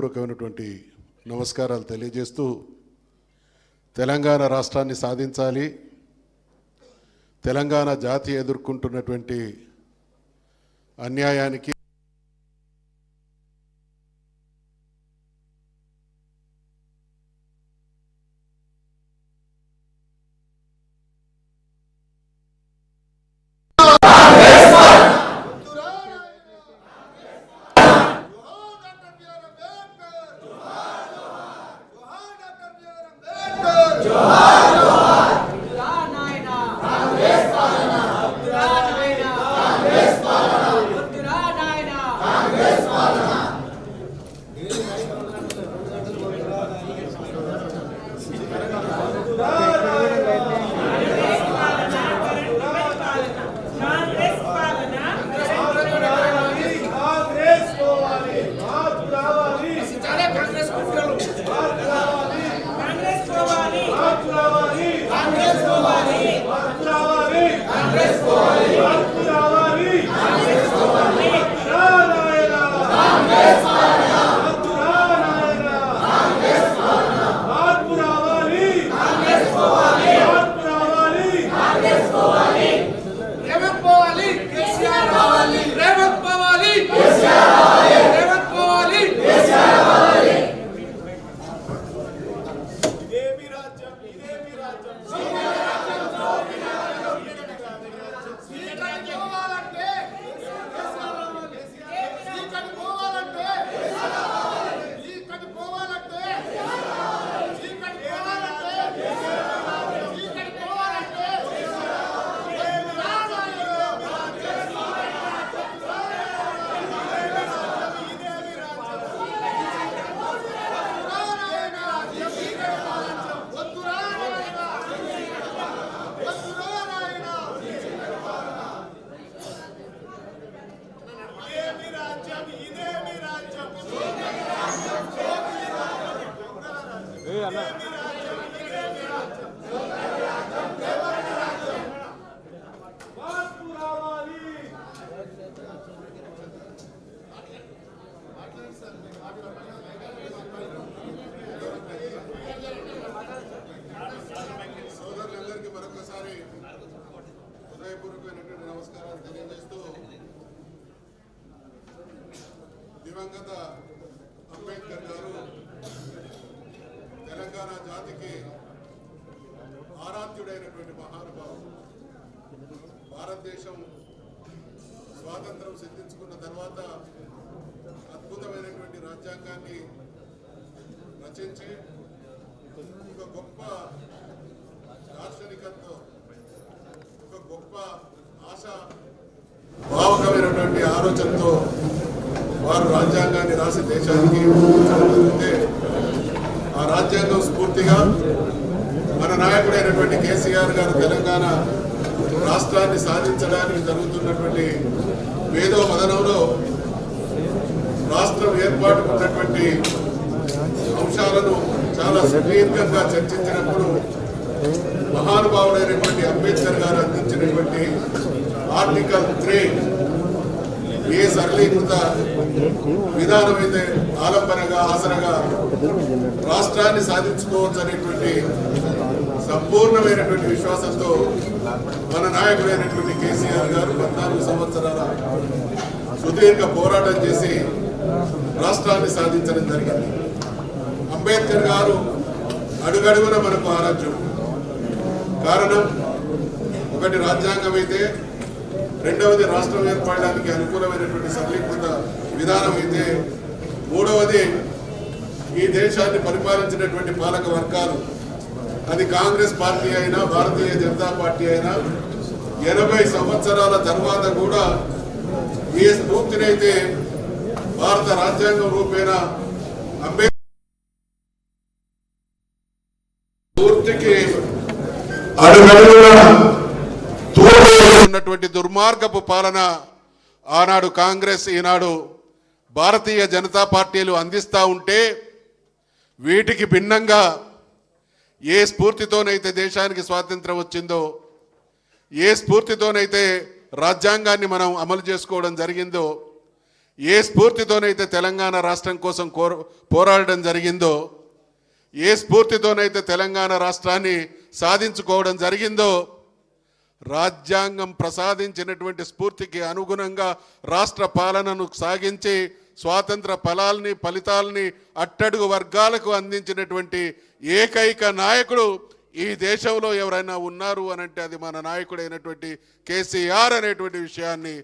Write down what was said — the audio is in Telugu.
పూర్వకమైనటువంటి నమస్కారాలు తెలియజేస్తూ తెలంగాణ రాష్ట్రాన్ని సాధించాలి. తెలంగాణ జాతి ఎదుర్కొంటున్నటువంటి అన్యాయానికి నమస్కారాలు తెలియజేస్తూ దివంగత అంబేద్కర్ గారు తెలంగాణ జాతికి ఆరాధ్యుడైనటువంటి మహానుభావుడు. భారతదేశం స్వాతంత్రం సిద్ధించుకున్న తర్వాత అద్భుతమైనటువంటి రాజ్యాంగాన్ని రచించి ఒక గొప్ప దార్శనికతతో ఒక గొప్ప ఆశా భావకమైనటువంటి ఆలోచనతో వారు రాజ్యాంగాన్ని రాసి దేశానికి జరుగుతుంటే ఆ రాజ్యాంగం స్ఫూర్తిగా మన నాయకుడైనటువంటి కేసీఆర్ గారు తెలంగాణ రాష్ట్రాన్ని సాధించడానికి జరుగుతున్నటువంటి మేధో మదనంలో రాష్ట్రం ఏర్పాటు ఉన్నటువంటి అంశాలను చాలా సుదీర్ఘంగా చర్చించినప్పుడు మహానుభావుడైనటువంటి అంబేద్కర్ గారు అందించినటువంటి ఆర్టికల్ 3 ఏ సరళీకృత విధానం అయితే ఆలంబనగా ఆసనగా రాష్ట్రాన్ని సాధించుకోవచ్చు అనేటువంటి సంపూర్ణమైనటువంటి విశ్వాసంతో మన నాయకుడైనటువంటి కేసీఆర్ గారు 14 సంవత్సరాల సుదీర్ఘ పోరాటం చేసి రాష్ట్రాన్ని సాధించడం జరిగింది. అంబేద్కర్ గారు అడుగడుగున మనకు ఆరాధ్యుడు. కారణం ఒకటి రాజ్యాంగం అయితే, రెండవది రాష్ట్రం ఏర్పడడానికి అనుకూలమైనటువంటి సరళీకృత విధానం అయితే, మూడవది ఈ దేశాన్ని పరిపాలించినటువంటి పాలక వర్గాలు, అది కాంగ్రెస్ పార్టీ అయినా భారతీయ జనతా పార్టీ అయినా 80 సంవత్సరాల తర్వాత కూడా ఏ స్ఫూర్తినైతే భారత రాజ్యాంగం రూపేణ అంబేద్కర్ పూర్తికి ఉన్నటువంటి దుర్మార్గపు పాలన ఆనాడు కాంగ్రెస్ ఈనాడు భారతీయ జనతా పార్టీలు అందిస్తూ ఉంటే, వీటికి భిన్నంగా ఏ స్ఫూర్తితోనైతే దేశానికి స్వాతంత్రం వచ్చిందో, ఏ స్ఫూర్తితోనైతే రాజ్యాంగాన్ని మనం అమలు చేసుకోవడం జరిగిందో, ఏ స్ఫూర్తితోనైతే తెలంగాణ రాష్ట్రం కోసం పోరాడడం జరిగిందో, ఏ స్ఫూర్తితోనైతే తెలంగాణ రాష్ట్రాన్ని సాధించుకోవడం జరిగిందో, రాజ్యాంగం ప్రసాదించినటువంటి స్ఫూర్తికి అనుగుణంగా రాష్ట్ర పాలనను సాగించి స్వాతంత్ర ఫలితాల్ని అట్టడుగు వర్గాలకు అందించినటువంటి ఏకైక నాయకుడు ఈ దేశంలో ఎవరైనా ఉన్నారు అనంటే అది మన నాయకుడైనటువంటి కేసీఆర్ అనేటువంటి విషయాన్ని